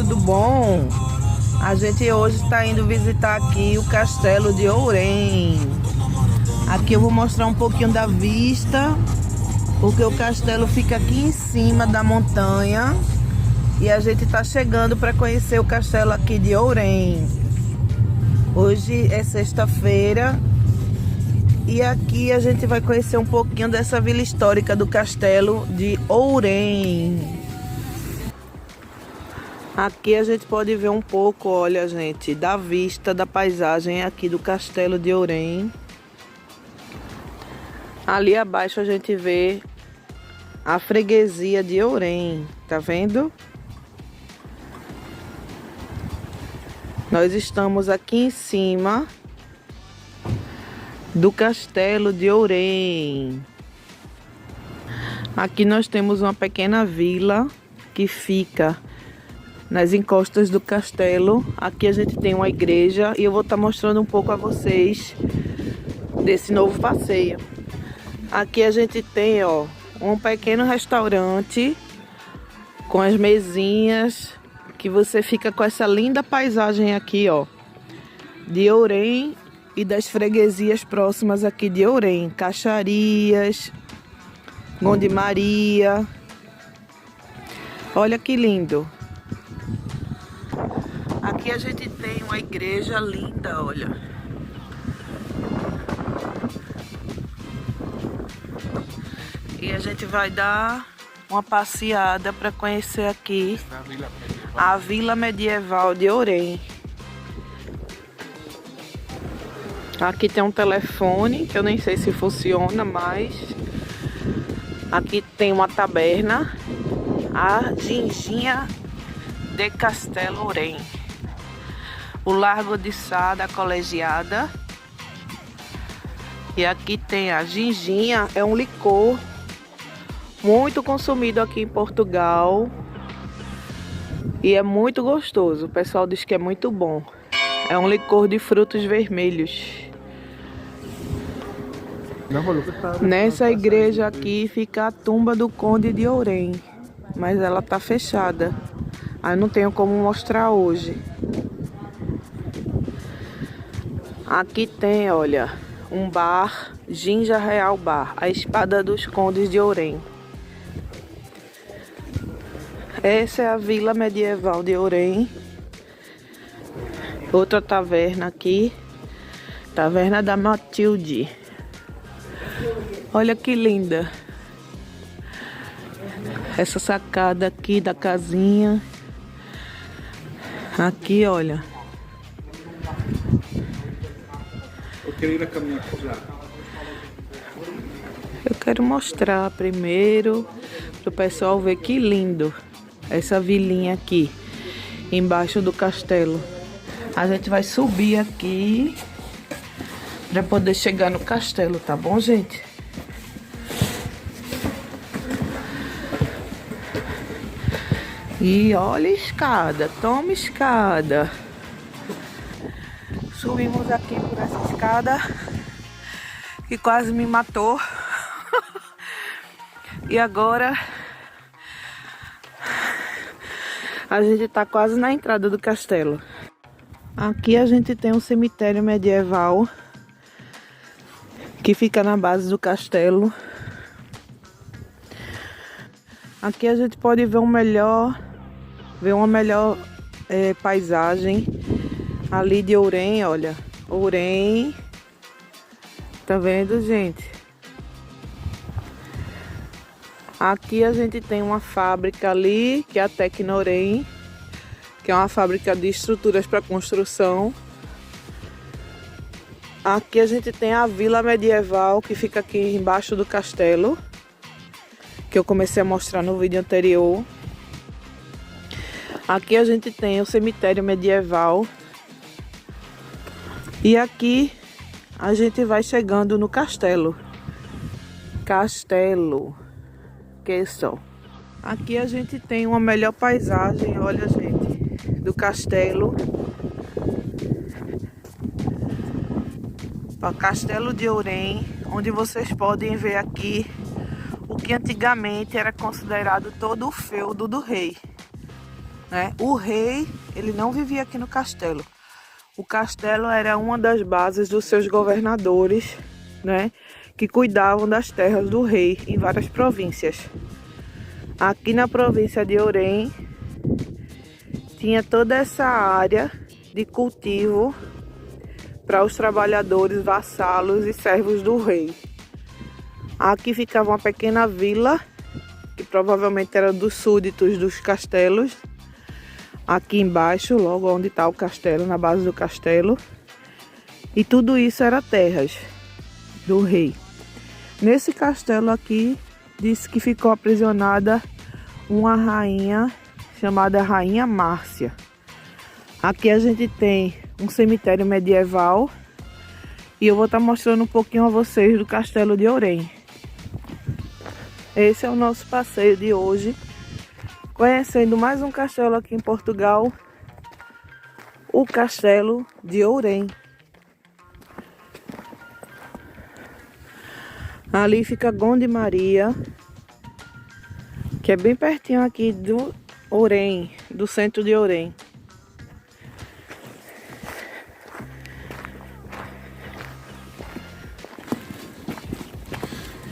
tudo bom? A gente hoje está indo visitar aqui o Castelo de Ourém. Aqui eu vou mostrar um pouquinho da vista, porque o castelo fica aqui em cima da montanha e a gente está chegando para conhecer o castelo aqui de Ourém. Hoje é sexta-feira e aqui a gente vai conhecer um pouquinho dessa vila histórica do Castelo de Ourém. Aqui a gente pode ver um pouco, olha gente, da vista, da paisagem aqui do Castelo de Ourém. Ali abaixo a gente vê a freguesia de Ourém, tá vendo? Nós estamos aqui em cima do Castelo de Ourém. Aqui nós temos uma pequena vila que fica nas encostas do castelo. Aqui a gente tem uma igreja e eu vou estar mostrando um pouco a vocês desse novo passeio. Aqui a gente tem, ó, um pequeno restaurante com as mesinhas, que você fica com essa linda paisagem aqui, ó, de Ourém e das freguesias próximas aqui de Ourém. Caixarias, Gonde Maria. Olha que lindo. Aqui a gente tem uma igreja linda, olha. E a gente vai dar uma passeada para conhecer aqui a Vila Medieval de Ourém. Aqui tem um telefone, que eu nem sei se funciona, mas aqui tem uma taberna, a Ginginha de Castelo Ourém. O Largo de Sá da Colegiada. E aqui tem a ginginha, é um licor muito consumido aqui em Portugal. E é muito gostoso, o pessoal diz que é muito bom. É um licor de frutos vermelhos. Nessa igreja aqui fica a tumba do Conde de Ourém, mas ela tá fechada. Aí não tenho como mostrar hoje. Aqui tem, olha, um bar, Ginja Real Bar, a espada dos Condes de Ourém. Essa é a Vila Medieval de Ourém. Outra taverna aqui, Taverna da Matilde. Olha que linda. Essa sacada aqui da casinha. Aqui, olha. Eu quero mostrar primeiro para o pessoal ver que lindo essa vilinha aqui embaixo do castelo. A gente vai subir aqui para poder chegar no castelo, tá bom, gente? E olha a escada, toma escada. Subimos aqui por essa escada que quase me matou. E agora a gente tá quase na entrada do castelo. Aqui a gente tem um cemitério medieval que fica na base do castelo. Aqui a gente pode ver uma melhor paisagem ali de Ourém, olha. Ourém. Tá vendo, gente? Aqui a gente tem uma fábrica ali, que é a Tecnourém, que é uma fábrica de estruturas para construção. Aqui a gente tem a Vila Medieval, que fica aqui embaixo do castelo, que eu comecei a mostrar no vídeo anterior. Aqui a gente tem o cemitério medieval. E aqui a gente vai chegando no castelo. Castelo. Que é isso? Aqui a gente tem uma melhor paisagem, olha, gente, do castelo. O Castelo de Ourém, onde vocês podem ver aqui o que antigamente era considerado todo o feudo do rei. né? O rei, ele não vivia aqui no castelo. O castelo era uma das bases dos seus governadores, né? Que cuidavam das terras do rei em várias províncias. Aqui na província de Orem, tinha toda essa área de cultivo para os trabalhadores, vassalos e servos do rei. Aqui ficava uma pequena vila, que provavelmente era dos súditos dos castelos. Aqui embaixo, logo onde está o castelo, na base do castelo. E tudo isso era terras do rei. Nesse castelo aqui, disse que ficou aprisionada uma rainha chamada Rainha Márcia. Aqui a gente tem um cemitério medieval e eu vou estar mostrando um pouquinho a vocês do castelo de Orem. Esse é o nosso passeio de hoje, conhecendo mais um castelo aqui em Portugal, o castelo de Orem. Ali fica Gonde Maria, que é bem pertinho aqui do Orem, do centro de Orem.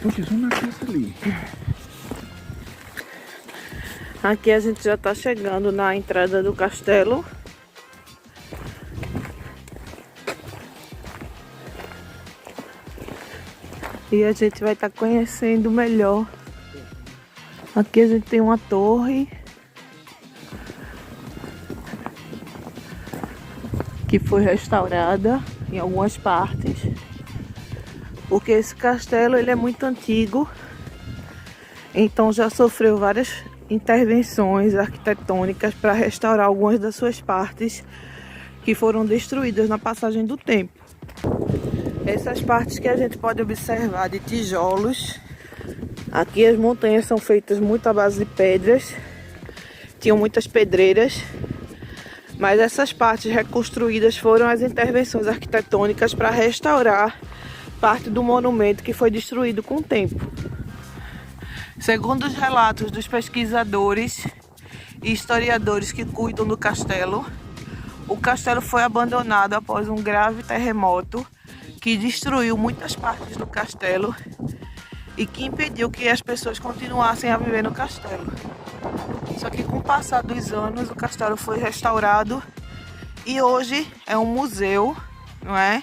Poxa, isso não é ali. Aqui a gente já está chegando na entrada do castelo. E a gente vai estar conhecendo melhor. Aqui a gente tem uma torre que foi restaurada em algumas partes, porque esse castelo ele é muito antigo, então já sofreu várias intervenções arquitetônicas para restaurar algumas das suas partes que foram destruídas na passagem do tempo. Essas partes que a gente pode observar de tijolos. Aqui as montanhas são feitas muito à base de pedras. Tinham muitas pedreiras. Mas essas partes reconstruídas foram as intervenções arquitetônicas para restaurar parte do monumento que foi destruído com o tempo. Segundo os relatos dos pesquisadores e historiadores que cuidam do castelo, o castelo foi abandonado após um grave terremoto que destruiu muitas partes do castelo e que impediu que as pessoas continuassem a viver no castelo. Só que com o passar dos anos o castelo foi restaurado e hoje é um museu, não é?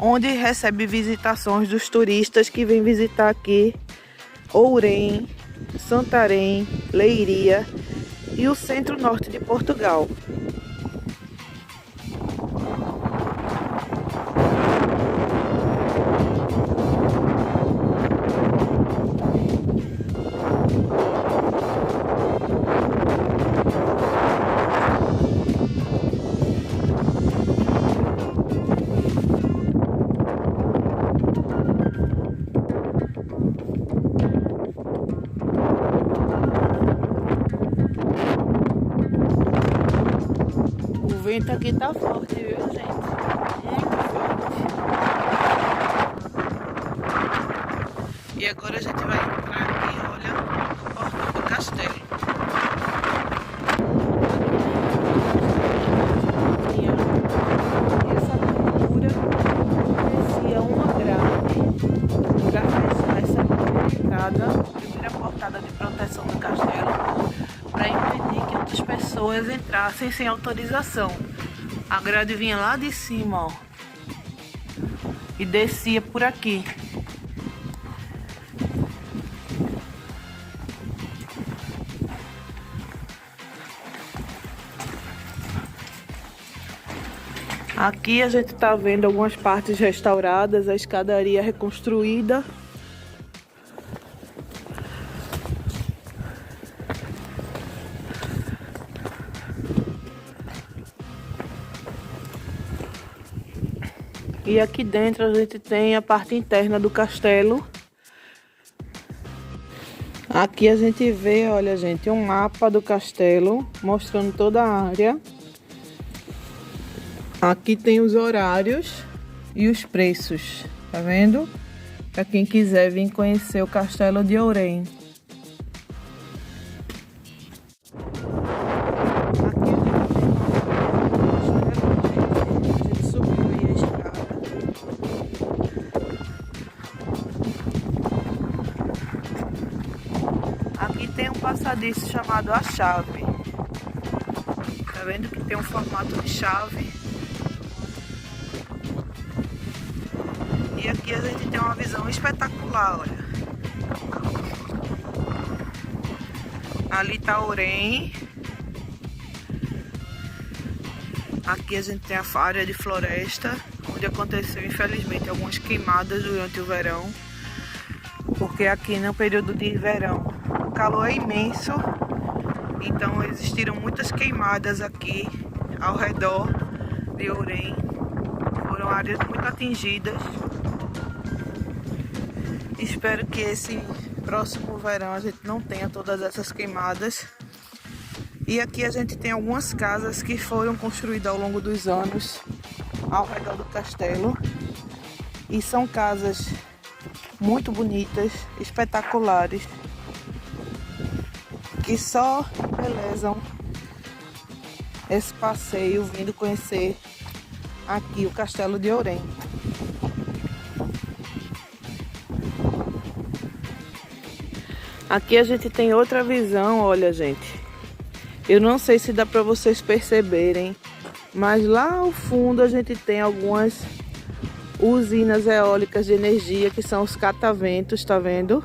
Onde recebe visitações dos turistas que vêm visitar aqui Orem, Santarém, Leiria e o centro-norte de Portugal. O vento aqui tá forte, viu, gente? Muito forte. E agora a gente vai entrar aqui, olha, no portão do castelo. E essa abertura descia uma grade para fechar essa entrada, a primeira portada de proteção do castelo, para impedir que outras pessoas entrassem sem autorização. A grade vinha lá de cima, ó, e descia por aqui. Aqui a gente tá vendo algumas partes restauradas, a escadaria reconstruída. E aqui dentro a gente tem a parte interna do castelo. Aqui a gente vê, olha gente, um mapa do castelo mostrando toda a área. Aqui tem os horários e os preços, tá vendo? Para quem quiser vir conhecer o castelo de Orem. passadiço chamado a chave. Tá vendo que tem um formato de chave? E aqui a gente tem uma visão espetacular, olha. Ali tá Orem. Aqui a gente tem a área de floresta, onde aconteceu infelizmente algumas queimadas durante o verão. Porque aqui no período de verão o calor é imenso. Então existiram muitas queimadas aqui ao redor de Orem. Foram áreas muito atingidas. Espero que esse próximo verão a gente não tenha todas essas queimadas. E aqui a gente tem algumas casas que foram construídas ao longo dos anos ao redor do castelo. E são casas muito bonitas, espetaculares, que só embelezam esse passeio vindo conhecer aqui o Castelo de Orem. Aqui a gente tem outra visão, olha gente. Eu não sei se dá para vocês perceberem, mas lá ao fundo a gente tem algumas usinas eólicas de energia, que são os cataventos, tá vendo?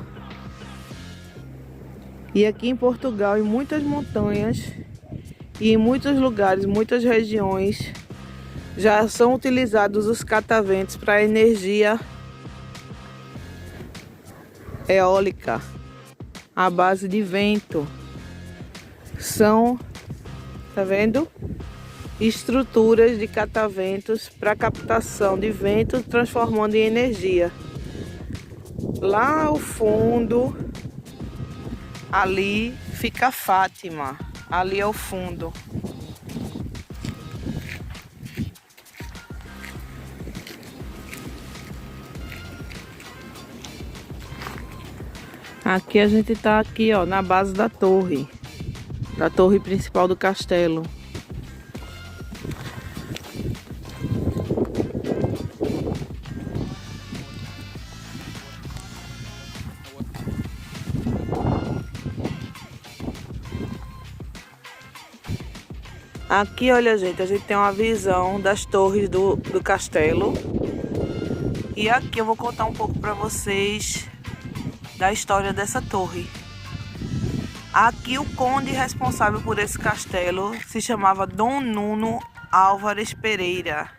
E aqui em Portugal, em muitas montanhas e em muitos lugares, muitas regiões, já são utilizados os cataventos para energia eólica à base de vento. São, tá vendo? Estruturas de cataventos para captação de vento, transformando em energia. Lá ao fundo, ali fica Fátima, ali ao fundo. Aqui a gente tá aqui, ó, na base da torre principal do castelo. Aqui, olha gente, a gente tem uma visão das torres do castelo. E aqui eu vou contar um pouco para vocês da história dessa torre. Aqui o conde responsável por esse castelo se chamava Dom Nuno Álvares Pereira.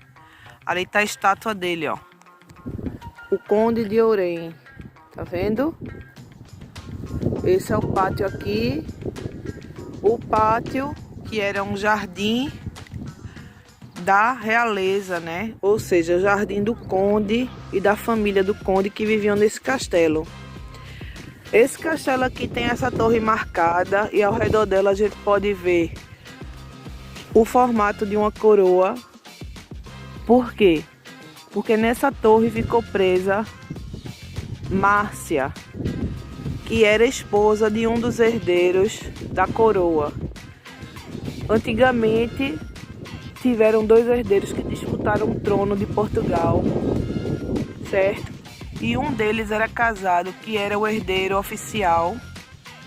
Ali tá a estátua dele, ó. O conde de Orem. Tá vendo? Esse é o pátio aqui. O pátio que era um jardim da realeza, né? Ou seja, o jardim do conde e da família do conde que viviam nesse castelo. Esse castelo aqui tem essa torre marcada e ao redor dela a gente pode ver o formato de uma coroa. Por quê? Porque nessa torre ficou presa Márcia, que era esposa de um dos herdeiros da coroa. Antigamente tiveram dois herdeiros que disputaram o trono de Portugal, certo? E um deles era casado, que era o herdeiro oficial,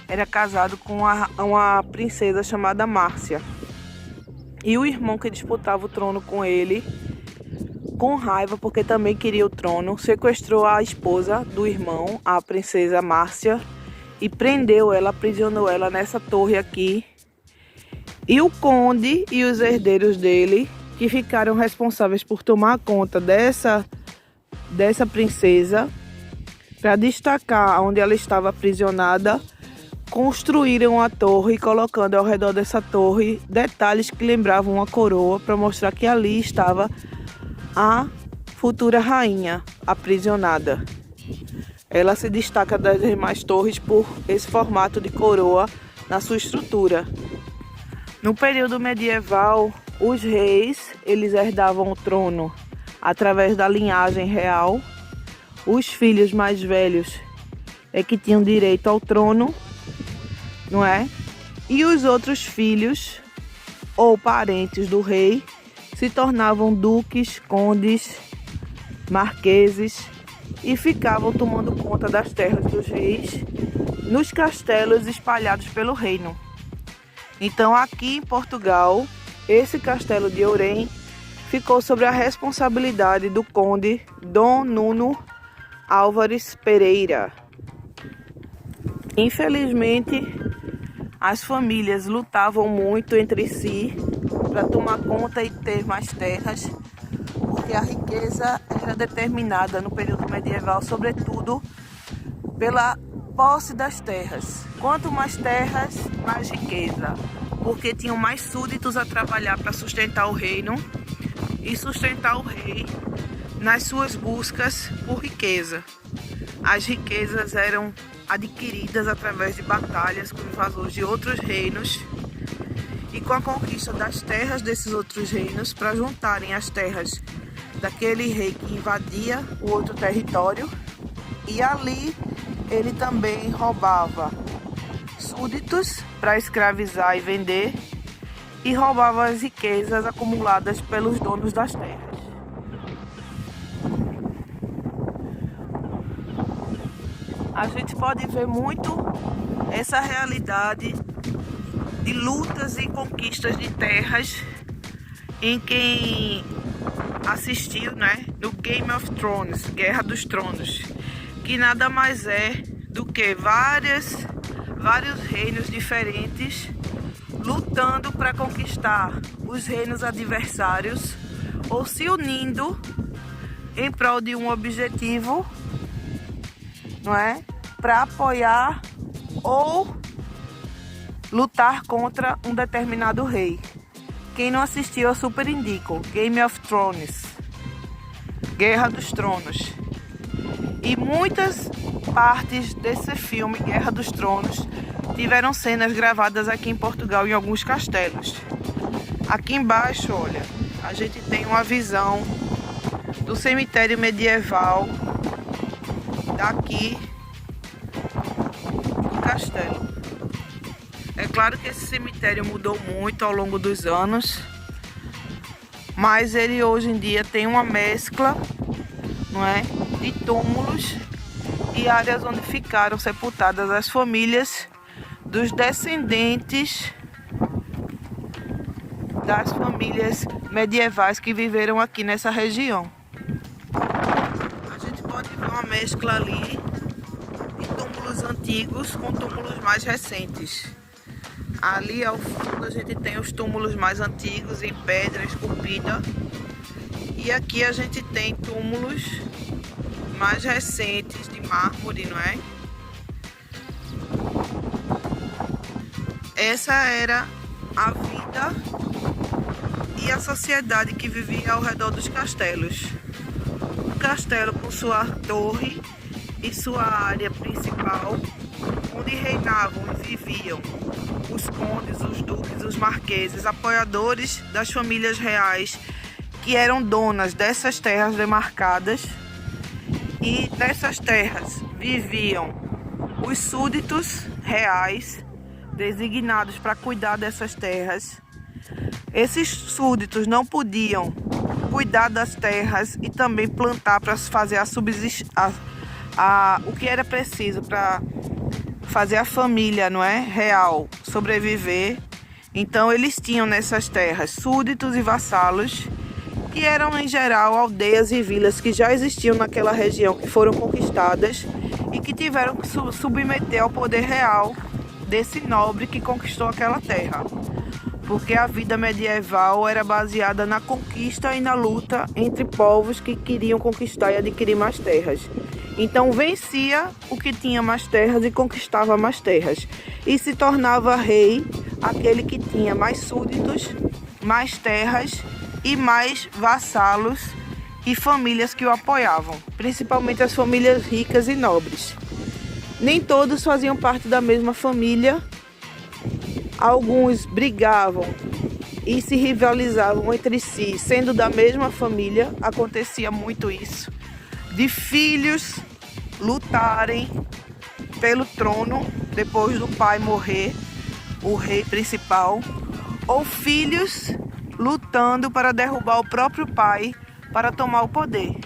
era casado com uma princesa chamada Márcia. E o irmão que disputava o trono com ele, com raiva, porque também queria o trono, sequestrou a esposa do irmão, a princesa Márcia, e prendeu ela, aprisionou ela nessa torre aqui. E o conde e os herdeiros dele, que ficaram responsáveis por tomar conta dessa princesa, para destacar onde ela estava aprisionada, construíram a torre, colocando ao redor dessa torre detalhes que lembravam uma coroa, para mostrar que ali estava a futura rainha aprisionada. Ela se destaca das demais torres por esse formato de coroa na sua estrutura. No período medieval, os reis, eles herdavam o trono através da linhagem real. Os filhos mais velhos é que tinham direito ao trono, não é? E os outros filhos ou parentes do rei se tornavam duques, condes, marqueses e ficavam tomando conta das terras dos reis nos castelos espalhados pelo reino. Então aqui em Portugal, esse castelo de Ourém ficou sob a responsabilidade do conde Dom Nuno Álvares Pereira. Infelizmente, as famílias lutavam muito entre si para tomar conta e ter mais terras, porque a riqueza era determinada no período medieval, sobretudo pela posse das terras. Quanto mais terras, mais riqueza, porque tinham mais súditos a trabalhar para sustentar o reino e sustentar o rei nas suas buscas por riqueza. As riquezas eram adquiridas através de batalhas com invasores de outros reinos e com a conquista das terras desses outros reinos para juntarem as terras daquele rei que invadia o outro território, e ali ele também roubava súditos para escravizar e vender e roubava as riquezas acumuladas pelos donos das terras. A gente pode ver muito essa realidade de lutas e conquistas de terras em quem assistiu, né, no Game of Thrones, Guerra dos Tronos, que nada mais é do que vários reinos diferentes lutando para conquistar os reinos adversários ou se unindo em prol de um objetivo, não é? Para apoiar ou lutar contra um determinado rei. Quem não assistiu, eu super indico. Game of Thrones, Guerra dos Tronos. E muitas partes desse filme, Guerra dos Tronos, tiveram cenas gravadas aqui em Portugal em alguns castelos. Aqui embaixo, olha, a gente tem uma visão do cemitério medieval daqui do castelo. É claro que esse cemitério mudou muito ao longo dos anos, mas ele hoje em dia tem uma mescla, não é, de túmulos e áreas onde ficaram sepultadas as famílias dos descendentes das famílias medievais que viveram aqui nessa região. A gente pode ver uma mescla ali de túmulos antigos com túmulos mais recentes. Ali ao fundo a gente tem os túmulos mais antigos em pedra esculpida, e aqui a gente tem túmulos mais recentes de mármore, não é? Essa era a vida e a sociedade que vivia ao redor dos castelos. O castelo com sua torre e sua área principal, onde reinavam e viviam os condes, os duques, os marqueses, apoiadores das famílias reais que eram donas dessas terras demarcadas, e nessas terras viviam os súditos reais designados para cuidar dessas terras. Esses súditos não podiam cuidar das terras e também plantar para fazer o que era preciso para fazer a família, não é, real sobreviver. Então eles tinham nessas terras súditos e vassalos, que eram em geral aldeias e vilas que já existiam naquela região, que foram conquistadas e que tiveram que submeter ao poder real desse nobre que conquistou aquela terra. Porque a vida medieval era baseada na conquista e na luta entre povos que queriam conquistar e adquirir mais terras. Então vencia o que tinha mais terras e conquistava mais terras. E se tornava rei aquele que tinha mais súditos, mais terras e mais vassalos e famílias que o apoiavam, principalmente as famílias ricas e nobres. Nem todos faziam parte da mesma família. Alguns brigavam e se rivalizavam entre si, sendo da mesma família. Acontecia muito isso, de filhos lutarem pelo trono depois do pai morrer, o rei principal, ou filhos lutando para derrubar o próprio pai para tomar o poder.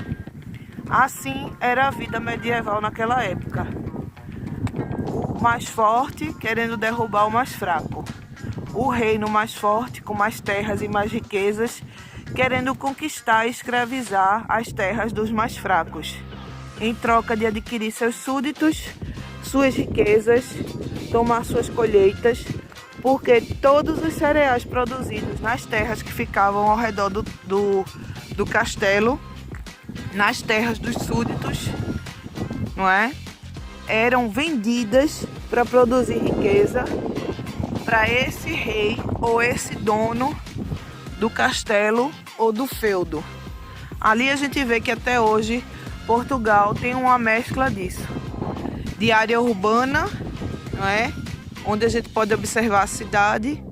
Assim era a vida medieval naquela época. O O mais forte querendo derrubar o mais fraco. O reino mais forte, com mais terras e mais riquezas, querendo conquistar e escravizar as terras dos mais fracos, em troca de adquirir seus súditos, suas riquezas, tomar suas colheitas, porque todos os cereais produzidos nas terras que ficavam ao redor do castelo, nas terras dos súditos, não é? Eram vendidas para produzir riqueza para esse rei ou esse dono do castelo ou do feudo. Ali a gente vê que até hoje Portugal tem uma mescla disso, de área urbana, não é? Onde a gente pode observar a cidade,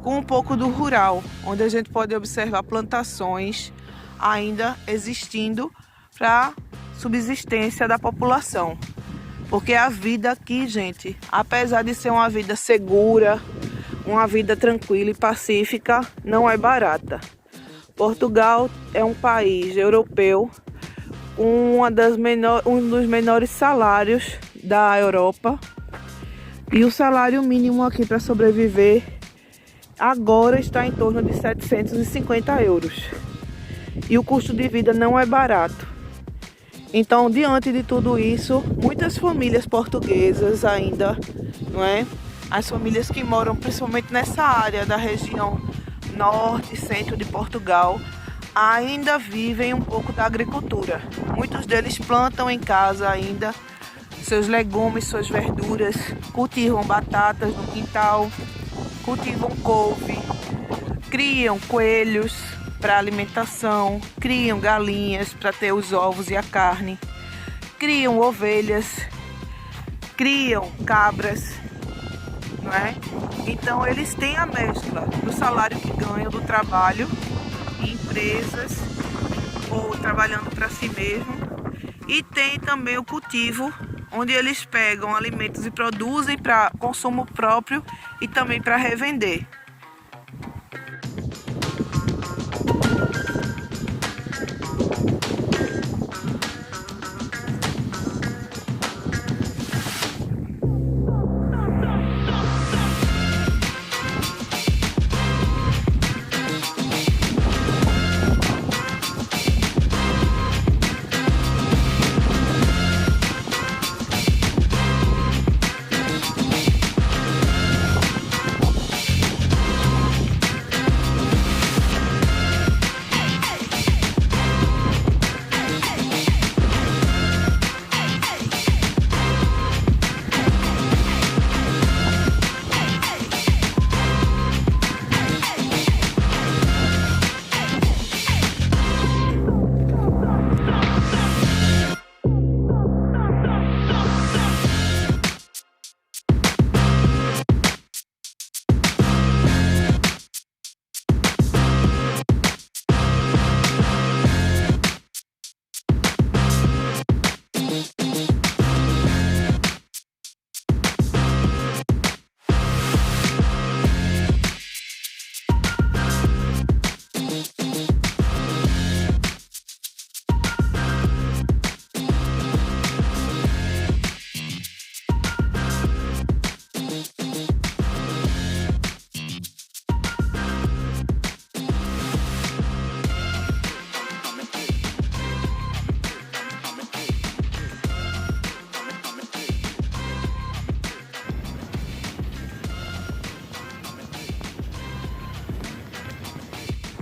com um pouco do rural, onde a gente pode observar plantações ainda existindo para subsistência da população. Porque a vida aqui, gente, apesar de ser uma vida segura, uma vida tranquila e pacífica, não é barata. Portugal é um país europeu com um dos menores salários da Europa. E o salário mínimo aqui para sobreviver agora está em torno de 750 euros. E o custo de vida não é barato. Então, diante de tudo isso, muitas famílias portuguesas ainda, não é? As famílias que moram principalmente nessa área da região norte e centro de Portugal, ainda vivem um pouco da agricultura. Muitos deles plantam em casa ainda seus legumes, suas verduras, cultivam batatas no quintal, cultivam couve, criam coelhos para alimentação, criam galinhas para ter os ovos e a carne, criam ovelhas, criam cabras, não é? Então eles têm a mescla do salário que ganham do trabalho em empresas ou trabalhando para si mesmo, e tem também o cultivo, onde eles pegam alimentos e produzem para consumo próprio e também para revender.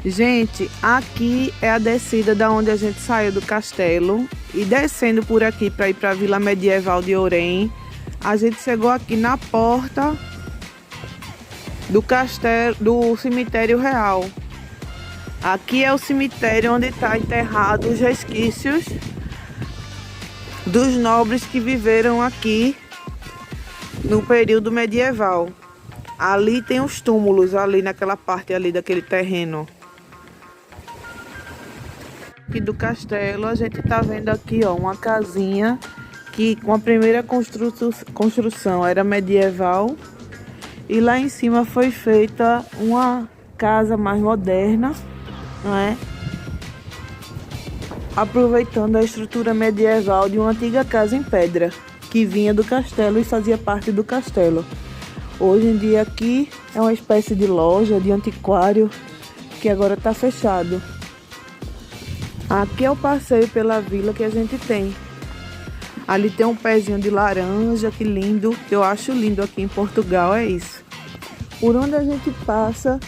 Gente, aqui é a descida da onde a gente saiu do castelo, e descendo por aqui para ir para a Vila Medieval de Ourém, a gente chegou aqui na porta do castelo, do cemitério real. Aqui é o cemitério onde está enterrado os resquícios dos nobres que viveram aqui no período medieval. Ali tem os túmulos, ali naquela parte ali daquele terreno. Aqui do castelo a gente tá vendo aqui, ó, uma casinha que com a primeira construção era medieval, e lá em cima foi feita uma casa mais moderna, não é? Aproveitando a estrutura medieval de uma antiga casa em pedra, que vinha do castelo e fazia parte do castelo. Hoje em dia aqui é uma espécie de loja, de antiquário, que agora está fechado. Aqui é o passeio pela vila que a gente tem. Ali tem um pezinho de laranja, que lindo. Eu acho lindo aqui em Portugal, é isso. Por onde a gente passa,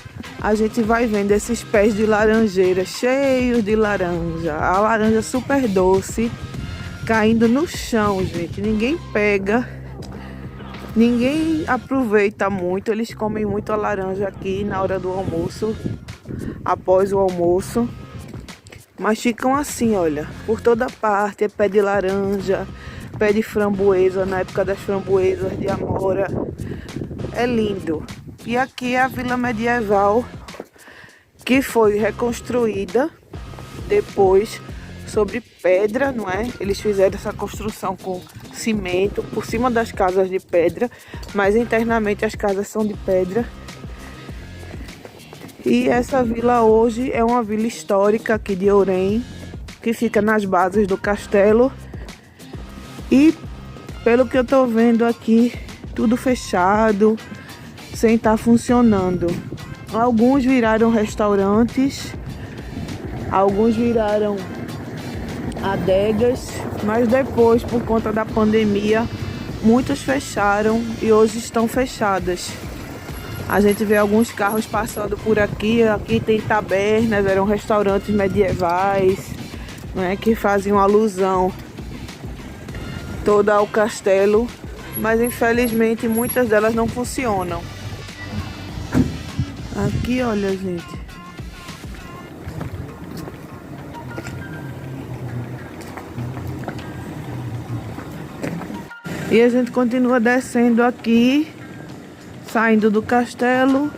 a gente vai vendo esses pés de laranjeira cheios de laranja. A laranja super doce, caindo no chão, gente. Ninguém pega, ninguém aproveita muito. Eles comem muito a laranja aqui na hora do almoço, após o almoço. Mas ficam assim, olha, por toda parte. É pé de laranja, pé de framboesa, na época das framboesas de amora. É lindo. E aqui é a vila medieval, que foi reconstruída depois sobre pedra, não é? Eles fizeram essa construção com cimento por cima das casas de pedra, mas internamente as casas são de pedra. E essa vila hoje é uma vila histórica aqui de Ourém, que fica nas bases do castelo. E pelo que eu tô vendo aqui, tudo fechado, sem estar funcionando. Alguns viraram restaurantes, alguns viraram adegas, mas depois, por conta da pandemia, muitos fecharam e hoje estão fechadas. A gente vê alguns carros passando por aqui. Aqui tem tabernas, eram restaurantes medievais, né, que faziam alusão toda ao castelo, mas infelizmente muitas delas não funcionam. Aqui, olha, gente. E a gente continua descendo aqui, saindo do castelo,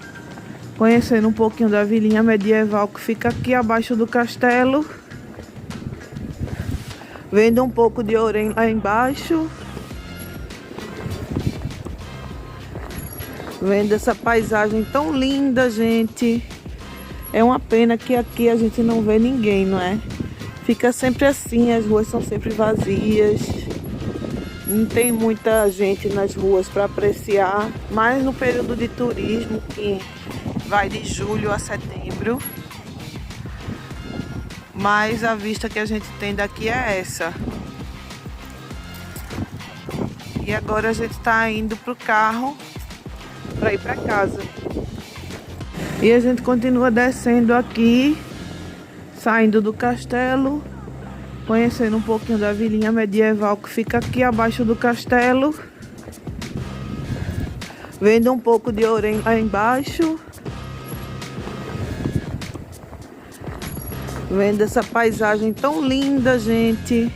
conhecendo um pouquinho da vilinha medieval que fica aqui abaixo do castelo. Vendo um pouco de Ourém lá embaixo. Vendo essa paisagem tão linda, gente. É uma pena que aqui a gente não vê ninguém, não é? Fica sempre assim, as ruas são sempre vazias. Não tem muita gente nas ruas para apreciar, mas no período de turismo, que vai de julho a setembro. Mas a vista que a gente tem daqui é essa. E agora a gente está indo pro carro para ir para casa. E a gente continua descendo aqui, saindo do castelo, conhecendo um pouquinho da vilinha medieval que fica aqui abaixo do castelo. Vendo um pouco de Ourém lá embaixo. Vendo essa paisagem tão linda, gente.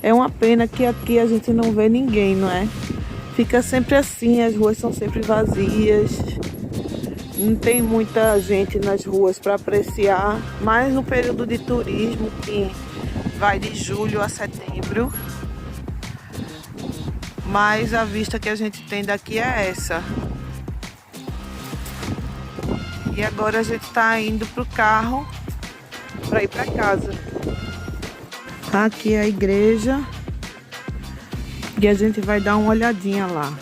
É uma pena que aqui a gente não vê ninguém, não é? Fica sempre assim, as ruas são sempre vazias. Não tem muita gente nas ruas para apreciar, mas no período de turismo, que vai de julho a setembro. Mas a vista que a gente tem daqui é essa. E agora a gente está indo pro carro para ir para casa. Aqui é a igreja e a gente vai dar uma olhadinha lá.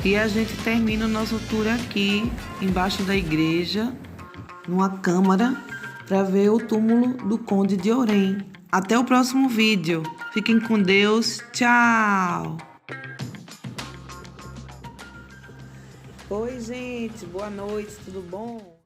E a gente termina o nosso tour aqui, embaixo da igreja, numa câmara, para ver o túmulo do Conde de Ourém. Até o próximo vídeo. Fiquem com Deus. Tchau! Oi, gente. Boa noite. Tudo bom?